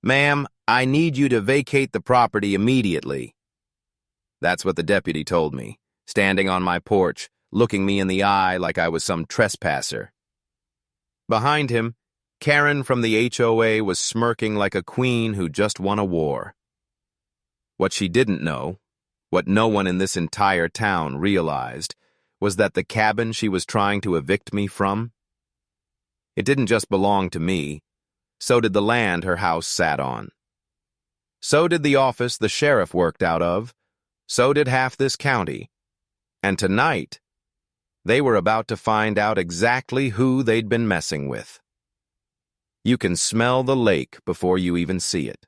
"Ma'am, I need you to vacate the property immediately." That's what the deputy told me, standing on my porch, looking me in the eye like I was some trespasser. Behind him, Karen from the HOA was smirking like a queen who just won a war. What she didn't know, what no one in this entire town realized, was that the cabin she was trying to evict me from, it didn't just belong to me. So did the land her house sat on. So did the office the sheriff worked out of. So did half this county. And tonight, they were about to find out exactly who they'd been messing with. You can smell the lake before you even see it.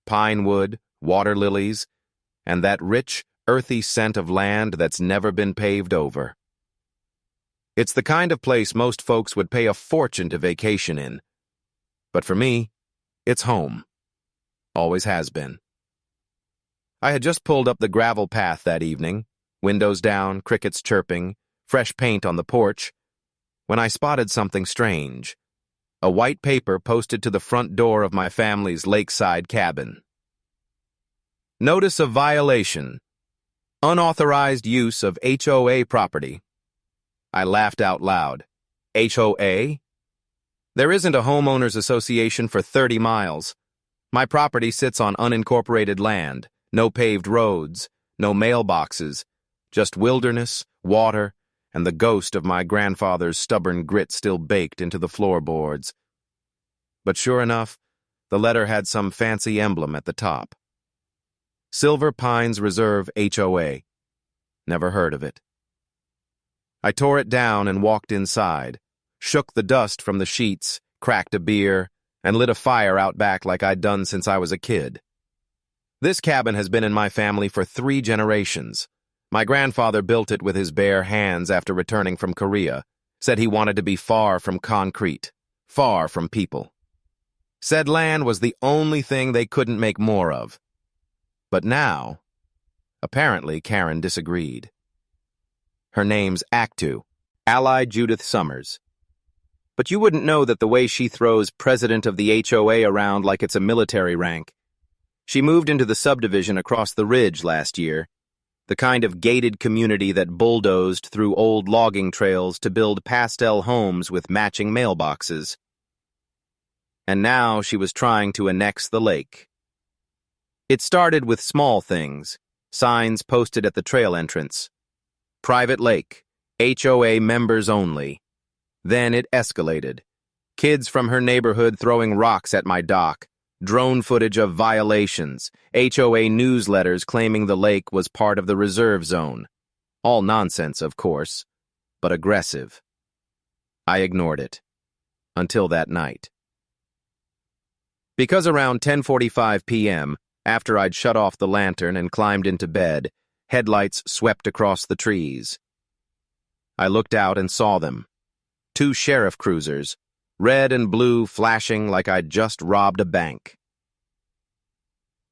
Pine wood, water lilies, and that rich, earthy scent of land that's never been paved over. It's the kind of place most folks would pay a fortune to vacation in. But for me, it's home. Always has been. I had just pulled up the gravel path that evening, windows down, crickets chirping, fresh paint on the porch, when I spotted something strange. A white paper posted to the front door of my family's lakeside cabin. Notice of violation. Unauthorized use of HOA property. I laughed out loud. HOA? There isn't a homeowners association for 30 miles. My property sits on unincorporated land, no paved roads, no mailboxes, just wilderness, water, and the ghost of my grandfather's stubborn grit still baked into the floorboards. But sure enough, the letter had some fancy emblem at the top. Silver Pines Reserve HOA. Never heard of it. I tore it down and walked inside, shook the dust from the sheets, cracked a beer, and lit a fire out back like I'd done since I was a kid. This cabin has been in my family for 3 generations. My grandfather built it with his bare hands after returning from Korea, said he wanted to be far from concrete, far from people. Said land was the only thing they couldn't make more of. But now, apparently Karen disagreed. Her name's Actu, Ally Judith Summers. But you wouldn't know that the way she throws president of the HOA around like it's a military rank. She moved into the subdivision across the ridge last year, the kind of gated community that bulldozed through old logging trails to build pastel homes with matching mailboxes. And now she was trying to annex the lake. It started with small things, signs posted at the trail entrance. Private lake, HOA members only. Then it escalated. Kids from her neighborhood throwing rocks at my dock, drone footage of violations, HOA newsletters claiming the lake was part of the reserve zone. All nonsense, of course, but aggressive. I ignored it. Until that night. Because around 10:45 p.m., after I'd shut off the lantern and climbed into bed, headlights swept across the trees. I looked out and saw them. 2 sheriff cruisers, red and blue flashing like I'd just robbed a bank.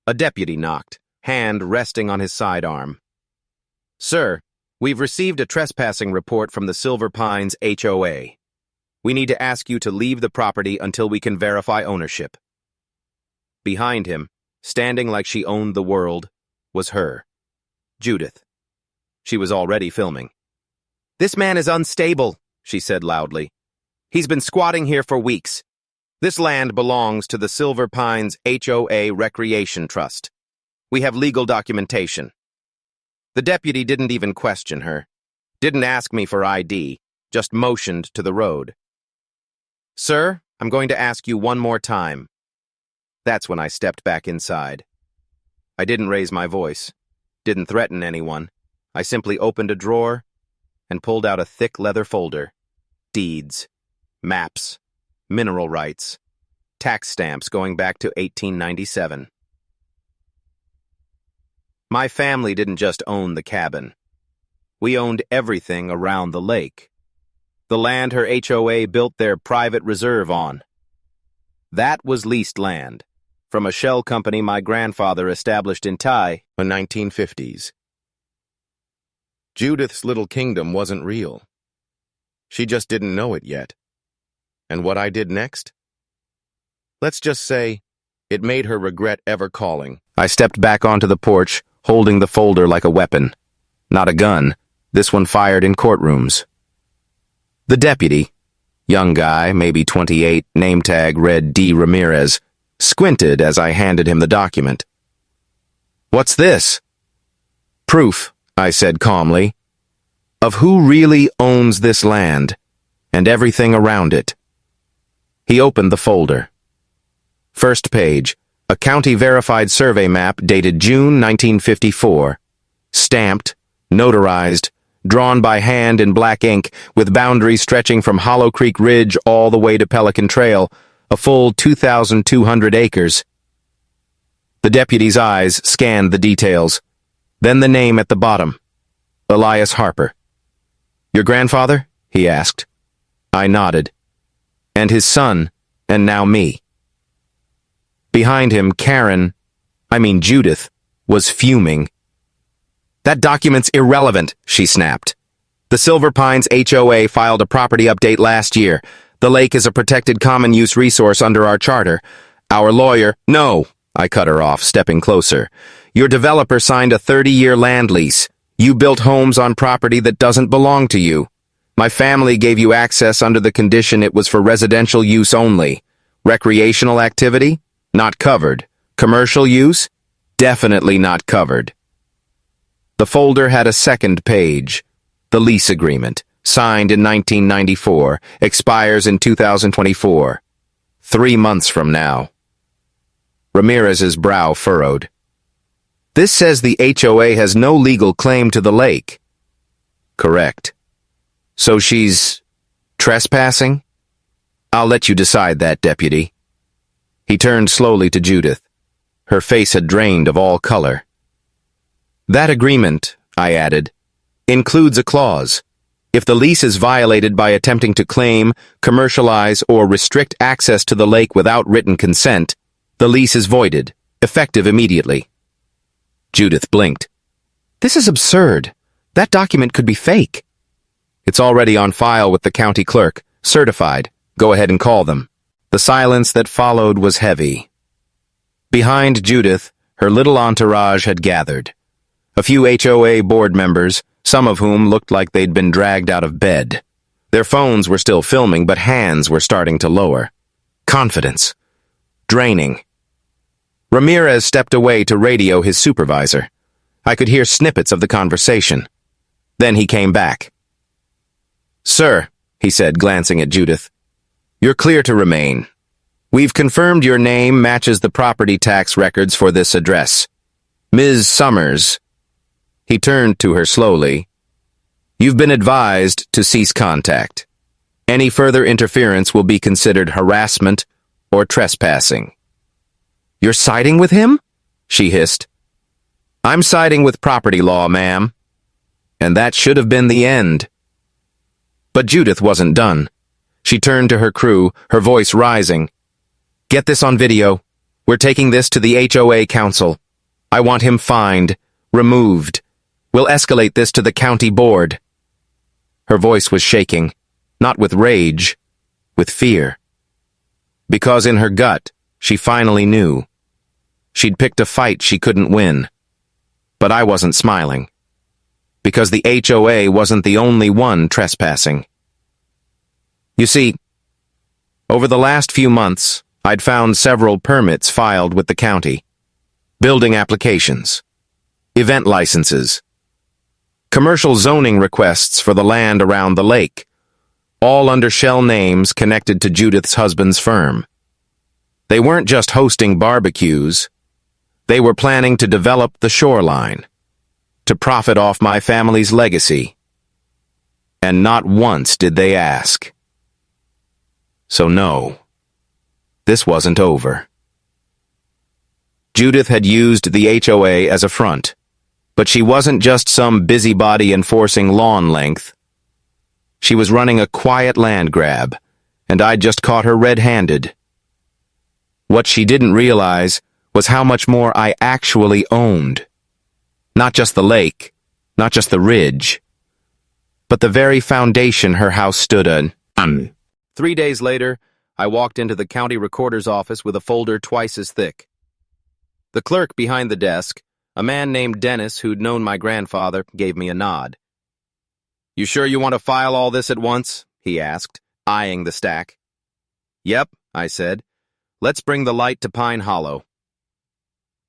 A deputy knocked, hand resting on his sidearm. "Sir, we've received a trespassing report from the Silver Pines HOA. We need to ask you to leave the property until we can verify ownership." Behind him, standing like she owned the world, was her, Judith. She was already filming. "This man is unstable," she said loudly. "He's been squatting here for weeks. This land belongs to the Silver Pines HOA Recreation Trust. We have legal documentation." The deputy didn't even question her, didn't ask me for ID, just motioned to the road. "Sir, I'm going to ask you one more time." That's when I stepped back inside. I didn't raise my voice, didn't threaten anyone. I simply opened a drawer and pulled out a thick leather folder. Deeds, maps, mineral rights, tax stamps going back to 1897. My family didn't just own the cabin. We owned everything around the lake. The land her HOA built their private reserve on. That was leased land, from a shell company my grandfather established in Thai in the 1950s. Judith's little kingdom wasn't real. She just didn't know it yet. And what I did next? Let's just say It made her regret ever calling. I stepped back onto the porch, holding the folder like a weapon. Not a gun. This one fired in courtrooms. The deputy, young guy, maybe 28, name tag read D. Ramirez, squinted as I handed him the document. "What's this?" "Proof," I said calmly, "of who really owns this land and everything around it." He opened the folder. First page, a county-verified survey map dated June 1954. Stamped, notarized, drawn by hand in black ink, with boundaries stretching from Hollow Creek Ridge all the way to Pelican Trail, a full 2,200 acres. The deputy's eyes scanned the details, then the name at the bottom, Elias Harper. "Your grandfather?" he asked. I nodded. And his son, and now me. Behind him, Judith, was fuming. "That document's irrelevant," she snapped. "The Silver Pines HOA filed a property update last year. The lake is a protected common use resource under our charter. Our lawyer—" "No," I cut her off, stepping closer. "Your developer signed a 30-year land lease. You built homes on property that doesn't belong to you. My family gave you access under the condition it was for residential use only. Recreational activity? Not covered. Commercial use? Definitely not covered." The folder had a second page. The lease agreement, signed in 1994, expires in 2024. 3 months from now. Ramirez's brow furrowed. "This says the HOA has no legal claim to the lake." "Correct. So she's trespassing?" "I'll let you decide that, deputy." He turned slowly to Judith. Her face had drained of all color. "That agreement," I added, "includes a clause. If the lease is violated by attempting to claim, commercialize, or restrict access to the lake without written consent, the lease is voided, effective immediately." Judith blinked. "This is absurd. That document could be fake." "It's already on file with the county clerk, certified. Go ahead and call them." The silence that followed was heavy. Behind Judith, her little entourage had gathered. A few HOA board members, some of whom looked like they'd been dragged out of bed. Their phones were still filming, but hands were starting to lower. Confidence. Draining. Ramirez stepped away to radio his supervisor. I could hear snippets of the conversation. Then he came back. "Sir," he said, glancing at Judith, "you're clear to remain. We've confirmed your name matches the property tax records for this address. Ms. Summers." He turned to her slowly. "You've been advised to cease contact. Any further interference will be considered harassment or trespassing." "You're siding with him?" she hissed. "I'm siding with property law, ma'am. And that should have been the end." But Judith wasn't done. She turned to her crew, her voice rising. "Get this on video. We're taking this to the HOA council. I want him fined, removed. We'll escalate this to the county board." Her voice was shaking, not with rage, with fear. Because in her gut, she finally knew. She'd picked a fight she couldn't win. But I wasn't smiling. Because the HOA wasn't the only one trespassing. You see, over the last few months, I'd found several permits filed with the county. Building applications, event licenses, commercial zoning requests for the land around the lake, all under shell names connected to Judith's husband's firm. They weren't just hosting barbecues. They were planning to develop the shoreline, to profit off my family's legacy. And not once did they ask. So no, this wasn't over. Judith had used the HOA as a front, but she wasn't just some busybody enforcing lawn length. She was running a quiet land grab, and I'd just caught her red-handed. What she didn't realize was how much more I actually owned. Not just the lake, not just the ridge, but the very foundation her house stood on. 3 days later, I walked into the county recorder's office with a folder twice as thick. The clerk behind the desk, a man named Dennis who'd known my grandfather, gave me a nod. "You sure you want to file all this at once?" he asked, eyeing the stack. "Yep," I said. "Let's bring the light to Pine Hollow."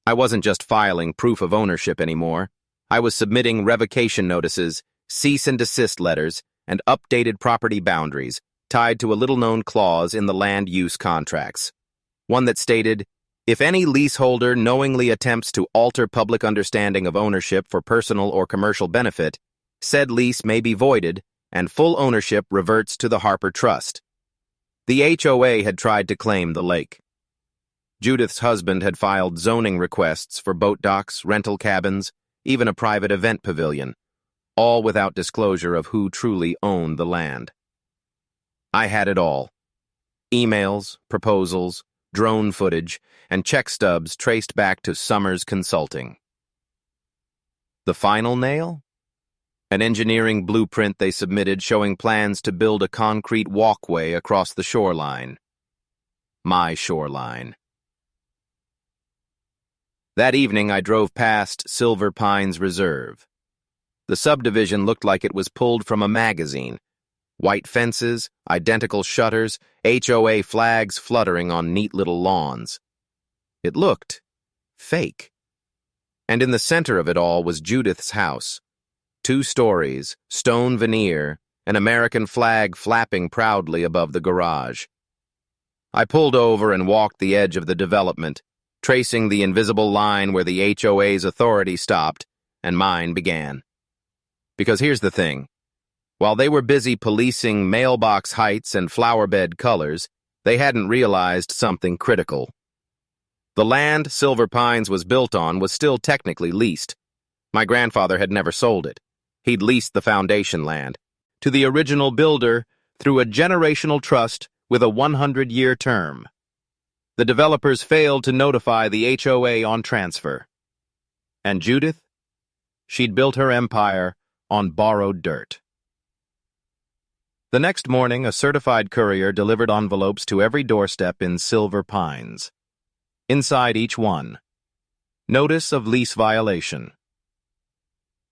I wasn't just filing proof of ownership anymore. I was submitting revocation notices, cease and desist letters, and updated property boundaries tied to a little-known clause in the land use contracts. One that stated, if any leaseholder knowingly attempts to alter public understanding of ownership for personal or commercial benefit, said lease may be voided and full ownership reverts to the Harper Trust. The HOA had tried to claim the lake. Judith's husband had filed zoning requests for boat docks, rental cabins, even a private event pavilion, all without disclosure of who truly owned the land. I had it all. Emails, proposals, drone footage, and check stubs traced back to Summers Consulting. The final nail? An engineering blueprint they submitted showing plans to build a concrete walkway across the shoreline. My shoreline. That evening, I drove past Silver Pines Reserve. The subdivision looked like it was pulled from a magazine. White fences, identical shutters, HOA flags fluttering on neat little lawns. It looked fake. And in the center of it all was Judith's house. 2 stories, stone veneer, an American flag flapping proudly above the garage. I pulled over and walked the edge of the development, tracing the invisible line where the HOA's authority stopped and mine began. Because here's the thing. While they were busy policing mailbox heights and flowerbed colors, they hadn't realized something critical. The land Silver Pines was built on was still technically leased. My grandfather had never sold it. He'd leased the foundation land to the original builder through a generational trust with a 100-year term. The developers failed to notify the HOA on transfer. And Judith? She'd built her empire on borrowed dirt. The next morning, a certified courier delivered envelopes to every doorstep in Silver Pines. Inside each one, notice of lease violation.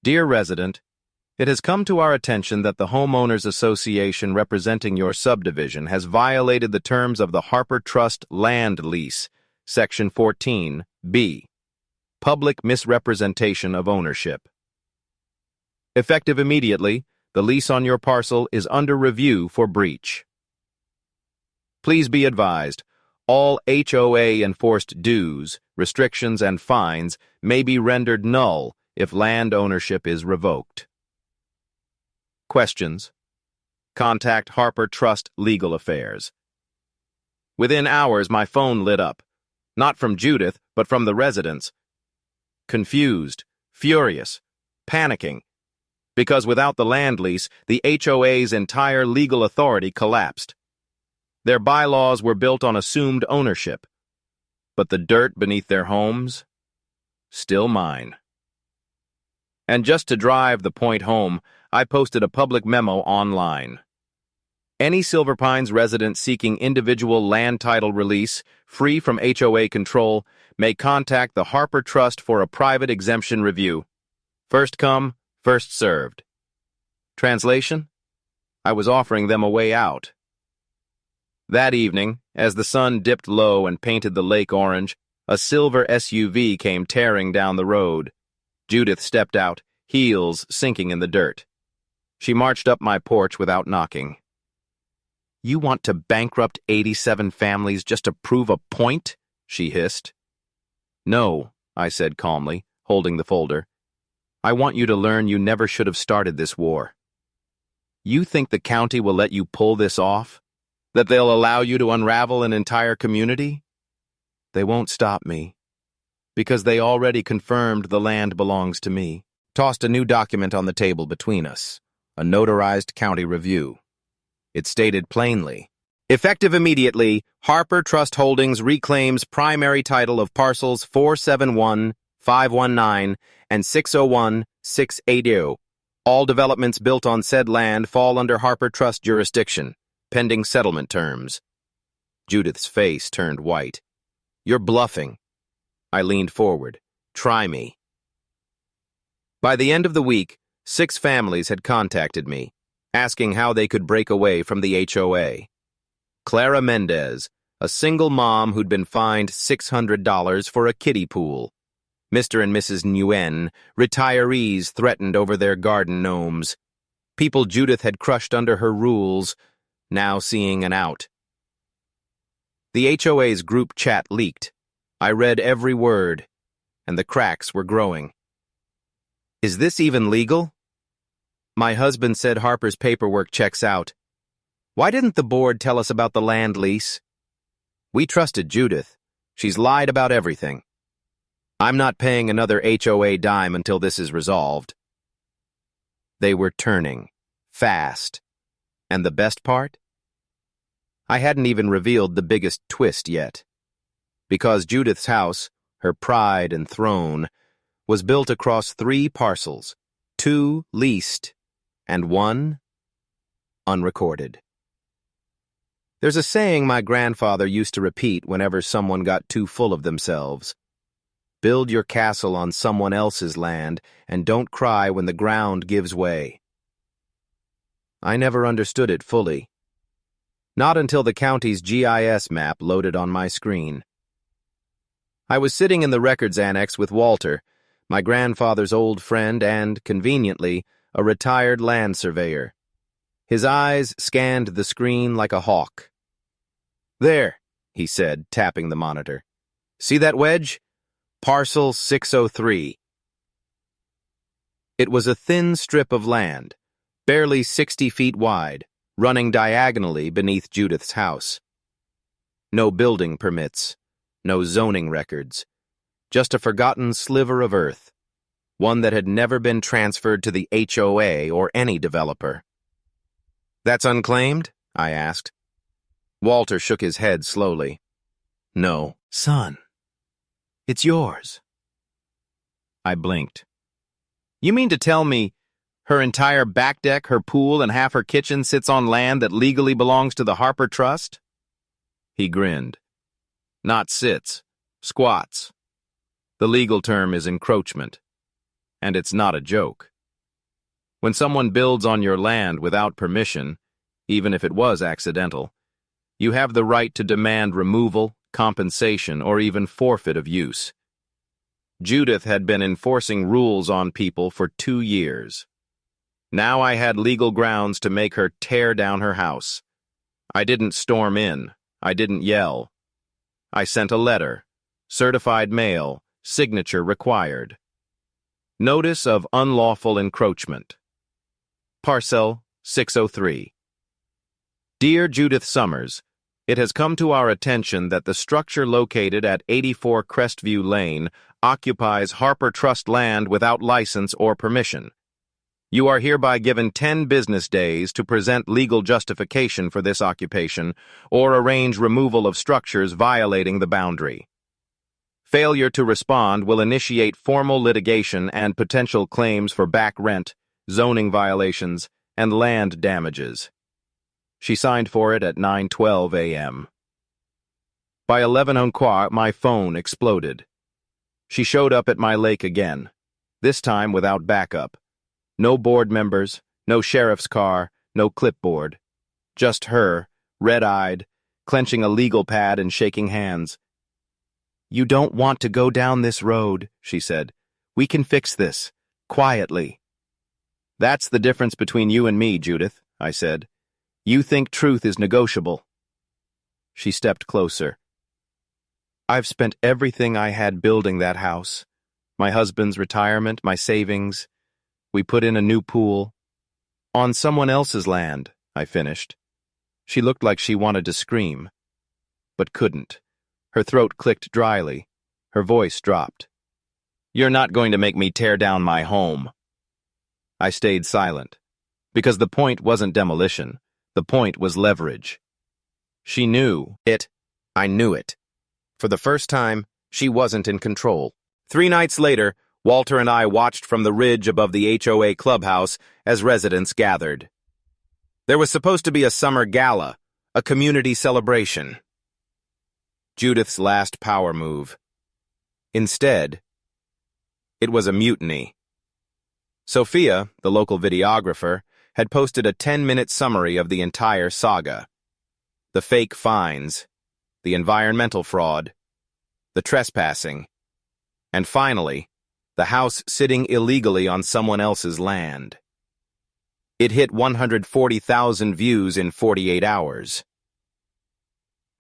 Dear resident, it has come to our attention that the Homeowners Association representing your subdivision has violated the terms of the Harper Trust Land Lease, Section 14, B, Public Misrepresentation of Ownership. Effective immediately, the lease on your parcel is under review for breach. Please be advised, all HOA-enforced dues, restrictions, and fines may be rendered null if land ownership is revoked. Questions? Contact Harper Trust Legal Affairs. Within hours, my phone lit up. Not from Judith, but from the residents. Confused, furious, panicking. Because without the land lease, the HOA's entire legal authority collapsed. Their bylaws were built on assumed ownership. But the dirt beneath their homes? Still mine. And just to drive the point home, I posted a public memo online. Any Silver Pines resident seeking individual land title release, free from HOA control, may contact the Harper Trust for a private exemption review. First come, first served. Translation? I was offering them a way out. That evening, as the sun dipped low and painted the lake orange, a silver SUV came tearing down the road. Judith stepped out, heels sinking in the dirt. She marched up my porch without knocking. "You want to bankrupt 87 families just to prove a point?" she hissed. "No," I said calmly, holding the folder. "I want you to learn you never should have started this war. You think the county will let you pull this off? That they'll allow you to unravel an entire community? They won't stop me, because they already confirmed the land belongs to me." Tossed a new document on the table between us, a notarized county review. It stated plainly, effective immediately, Harper Trust Holdings reclaims primary title of parcels 471, 519, and 601, 680. All developments built on said land fall under Harper Trust jurisdiction, pending settlement terms. Judith's face turned white. "You're bluffing." I leaned forward. "Try me." By the end of the week, 6 families had contacted me, asking how they could break away from the HOA. Clara Mendez, a single mom who'd been fined $600 for a kiddie pool. Mr. and Mrs. Nguyen, retirees threatened over their garden gnomes. People Judith had crushed under her rules, now seeing an out. The HOA's group chat leaked. I read every word, and the cracks were growing. "Is this even legal?" "My husband said Harper's paperwork checks out." "Why didn't the board tell us about the land lease?" "We trusted Judith. She's lied about everything." "I'm not paying another HOA dime until this is resolved." They were turning, fast. And the best part? I hadn't even revealed the biggest twist yet. Because Judith's house, her pride and throne, was built across 3 parcels, 2 leased, and 1 unrecorded. There's a saying my grandfather used to repeat whenever someone got too full of themselves. Build your castle on someone else's land, and don't cry when the ground gives way. I never understood it fully. Not until the county's GIS map loaded on my screen. I was sitting in the records annex with Walter, my grandfather's old friend and, conveniently, a retired land surveyor. His eyes scanned the screen like a hawk. "There," he said, tapping the monitor. "See that wedge? Parcel 603. It was a thin strip of land, barely 60 feet wide, running diagonally beneath Judith's house. No building permits, no zoning records, just a forgotten sliver of earth, one that had never been transferred to the HOA or any developer. "That's unclaimed?" I asked. Walter shook his head slowly. "No, son. It's yours." I blinked. "You mean to tell me her entire back deck, her pool, and half her kitchen sits on land that legally belongs to the Harper Trust?" He grinned. "Not sits, squats. The legal term is encroachment. And it's not a joke. When someone builds on your land without permission, even if it was accidental, you have the right to demand removal, compensation, or even forfeit of use. Judith had been enforcing rules on people for 2 years. Now I had legal grounds to make her tear down her house. I didn't storm in. I didn't yell. I sent a letter, certified mail, signature required. Notice of unlawful encroachment. Parcel 603. Dear Judith Summers, it has come to our attention that the structure located at 84 Crestview Lane occupies Harper Trust land without license or permission. You are hereby given 10 business days to present legal justification for this occupation or arrange removal of structures violating the boundary. Failure to respond will initiate formal litigation and potential claims for back rent, zoning violations, and land damages. She signed for it at 9:12 a.m. By 11:15, my phone exploded. She showed up at my lake again, this time without backup. No board members, no sheriff's car, no clipboard. Just her, red-eyed, clenching a legal pad and shaking hands. "You don't want to go down this road," she said. "We can fix this, quietly." "That's the difference between you and me, Judith," I said. "You think truth is negotiable." She stepped closer. "I've spent everything I had building that house. My husband's retirement, my savings. We put in a new pool. On someone else's land," I finished. She looked like she wanted to scream, but couldn't. Her throat clicked dryly. Her voice dropped. "You're not going to make me tear down my home." I stayed silent, because the point wasn't demolition. The point was leverage. She knew it. I knew it. For the first time, she wasn't in control. 3 nights later, Walter and I watched from the ridge above the HOA clubhouse as residents gathered. There was supposed to be a summer gala, a community celebration. Judith's last power move. Instead, it was a mutiny. Sophia, the local videographer, had posted a 10-minute summary of the entire saga. The fake fines, the environmental fraud, the trespassing, and finally, the house sitting illegally on someone else's land. It hit 140,000 views in 48 hours.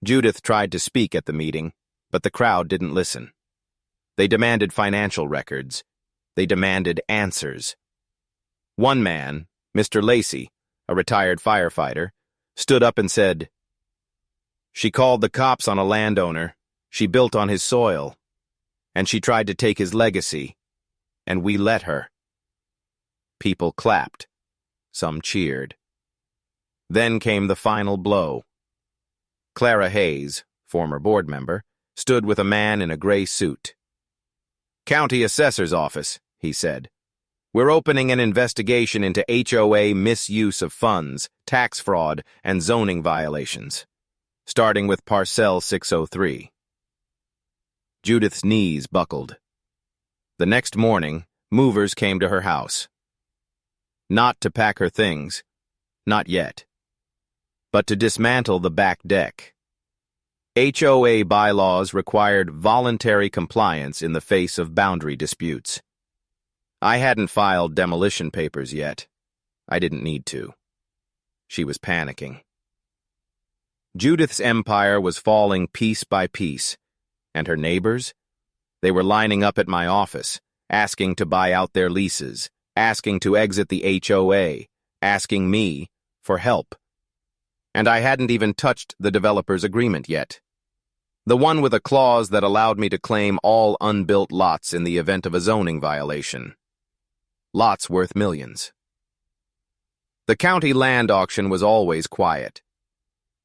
Judith tried to speak at the meeting, but the crowd didn't listen. They demanded financial records. They demanded answers. One man, Mr. Lacey, a retired firefighter, stood up and said, "She called the cops on a landowner. She built on his soil. And she tried to take his legacy. And we let her." People clapped. Some cheered. Then came the final blow. Clara Hayes, former board member, stood with a man in a gray suit. "County Assessor's Office," he said. "We're opening an investigation into HOA misuse of funds, tax fraud, and zoning violations, starting with Parcel 603. Judith's knees buckled. The next morning, movers came to her house. Not to pack her things, not yet, but to dismantle the back deck. HOA bylaws required voluntary compliance in the face of boundary disputes. I hadn't filed demolition papers yet. I didn't need to. She was panicking. Judith's empire was falling piece by piece, and her neighbors? They were lining up at my office, asking to buy out their leases, asking to exit the HOA, asking me for help. And I hadn't even touched the developer's agreement yet. The one with a clause that allowed me to claim all unbuilt lots in the event of a zoning violation. Lots worth millions. The county land auction was always quiet.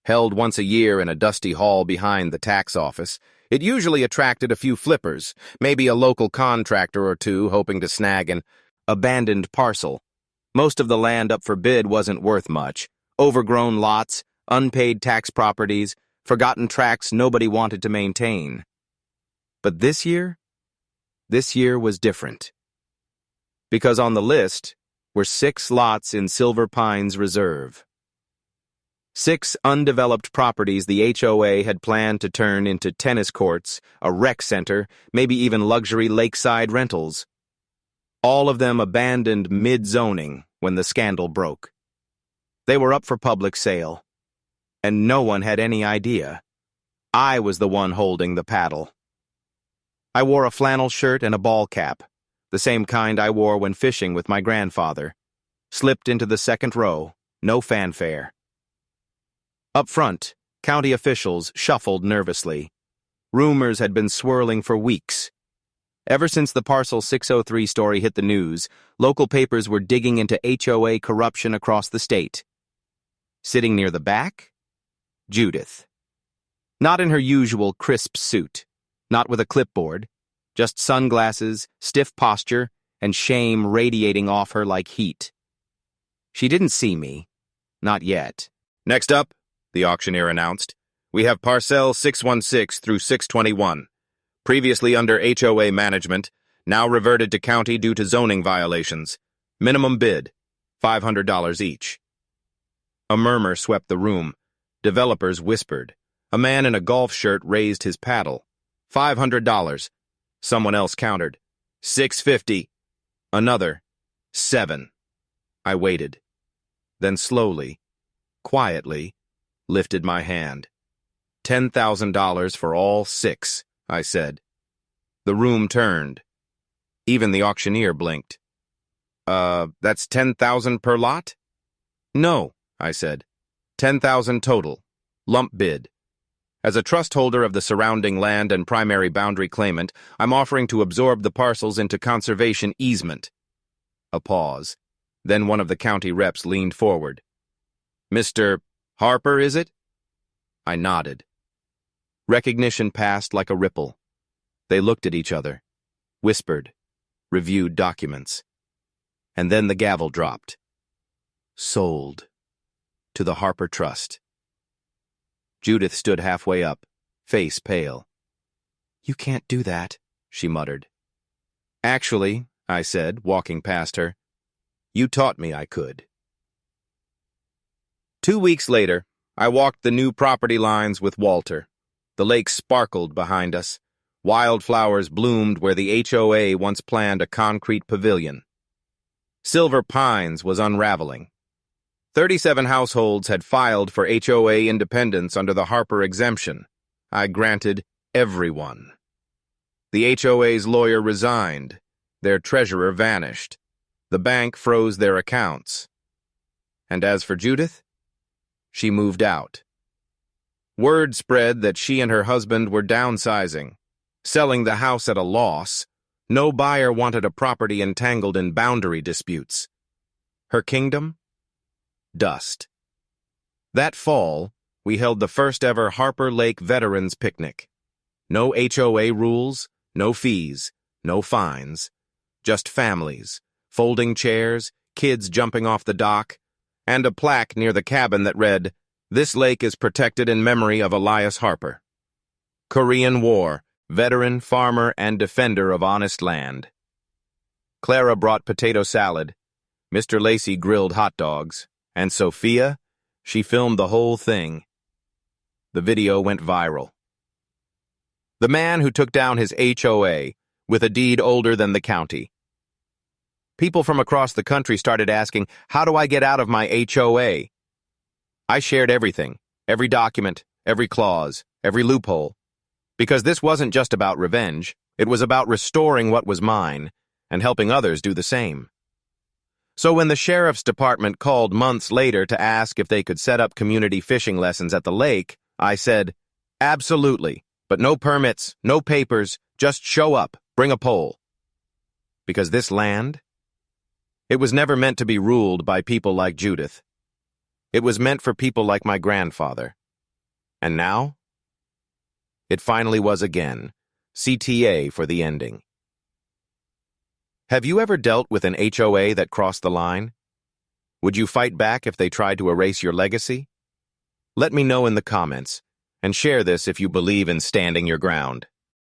Held once a year in a dusty hall behind the tax office, it usually attracted a few flippers, maybe a local contractor or two hoping to snag an abandoned parcel. Most of the land up for bid wasn't worth much. Overgrown lots, unpaid tax properties, forgotten tracts nobody wanted to maintain. But this year was different. Because on the list were 6 lots in Silver Pines Reserve. 6 undeveloped properties the HOA had planned to turn into tennis courts, a rec center, maybe even luxury lakeside rentals. All of them abandoned mid-zoning when the scandal broke. They were up for public sale, and no one had any idea. I was the one holding the paddle. I wore a flannel shirt and a ball cap, the same kind I wore when fishing with my grandfather. Slipped into the second row, no fanfare. Up front, county officials shuffled nervously. Rumors had been swirling for weeks. Ever since the Parcel 603 story hit the news, local papers were digging into HOA corruption across the state. Sitting near the back? Judith. Not in her usual crisp suit, not with a clipboard, just sunglasses, stiff posture, and shame radiating off her like heat. She didn't see me. Not yet. "Next up," the auctioneer announced, "we have Parcel 616 through 621. Previously under HOA management, now reverted to county due to zoning violations. Minimum bid, $500 each." A murmur swept the room. Developers whispered. A man in a golf shirt raised his paddle. $500. Someone else countered. $650. Another. $7. I waited. Then slowly, quietly, lifted my hand. $10,000 for all 6, I said. The room turned. Even the auctioneer blinked. That's $10,000 per lot?" "No," I said. $10,000 total. Lump bid. As a trust holder of the surrounding land and primary boundary claimant, I'm offering to absorb the parcels into conservation easement. A pause. Then one of the county reps leaned forward. "Mr. Harper, is it?" I nodded. Recognition passed like a ripple. They looked at each other, whispered, reviewed documents. And then the gavel dropped. Sold. To the Harper Trust. Judith stood halfway up, face pale. "You can't do that," she muttered. "Actually," I said, walking past her, "you taught me I could." 2 weeks later, I walked the new property lines with Walter. The lake sparkled behind us. Wildflowers bloomed where the HOA once planned a concrete pavilion. Silver Pines was unraveling. 37 households had filed for HOA independence under the Harper exemption. I granted everyone. The HOA's lawyer resigned. Their treasurer vanished. The bank froze their accounts. And as for Judith, she moved out. Word spread that she and her husband were downsizing, selling the house at a loss. No buyer wanted a property entangled in boundary disputes. Her kingdom? Dust. That fall, we held the first ever Harper Lake Veterans Picnic. No HOA rules, no fees, no fines. Just families, folding chairs, kids jumping off the dock, and a plaque near the cabin that read, "This lake is protected in memory of Elias Harper. Korean War, veteran, farmer, and defender of honest land." Clara brought potato salad. Mr. Lacey grilled hot dogs. And Sophia, she filmed the whole thing. The video went viral. The man who took down his HOA, with a deed older than the county. People from across the country started asking, "How do I get out of my HOA?" I shared everything, every document, every clause, every loophole. Because this wasn't just about revenge, it was about restoring what was mine and helping others do the same. So when the sheriff's department called months later to ask if they could set up community fishing lessons at the lake, I said, "Absolutely, but no permits, no papers, just show up, bring a pole." Because this land, it was never meant to be ruled by people like Judith. It was meant for people like my grandfather. And now? It finally was again. CTA for the ending. Have you ever dealt with an HOA that crossed the line? Would you fight back if they tried to erase your legacy? Let me know in the comments, and share this if you believe in standing your ground.